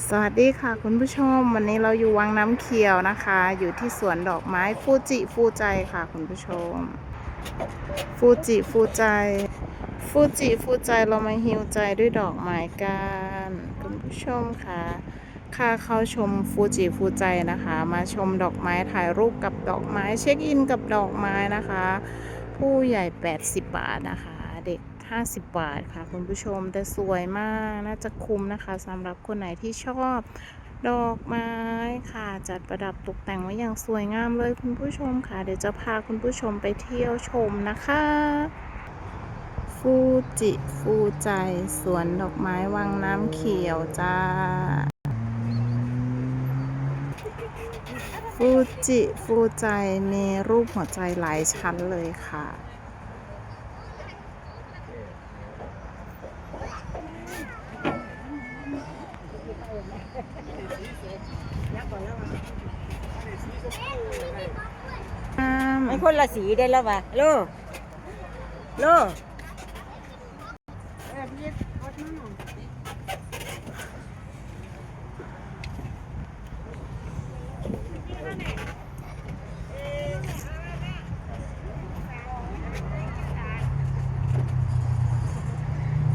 สวัสดีค่ะคุณผู้ชมวันนี้เราอยู่วังน้ำเขียวนะคะอยู่ที่สวนดอกไม้ฟูจิฟูใจค่ะคุณผู้ชมฟูจิฟูใจฟูจิฟูใจเรามาฮีลใจด้วยดอกไม้กันคุณผู้ชมค่ะค่าเข้าชมฟูจิฟูใจนะคะมาชมดอกไม้ถ่ายรูปกับดอกไม้เช็คอินกับดอกไม้นะคะผู้ใหญ่80 บาทนะคะเด็ก50 บาทค่ะคุณผู้ชมแต่สวยมากน่าจะคุ้มนะคะสำหรับคนไหนที่ชอบดอกไม้ค่ะจัดประดับตกแต่งไว้อย่างสวยงามเลยคุณผู้ชมค่ะเดี๋ยวจะพาคุณผู้ชมไปเที่ยวชมนะคะฟูจิฟูใจสวนดอกไม้วังน้ำเขียวจ้าฟูจิฟูใจมีรูปหัวใจหลายชั้นเลยค่ะมันคนละสีได้แล้ววะโล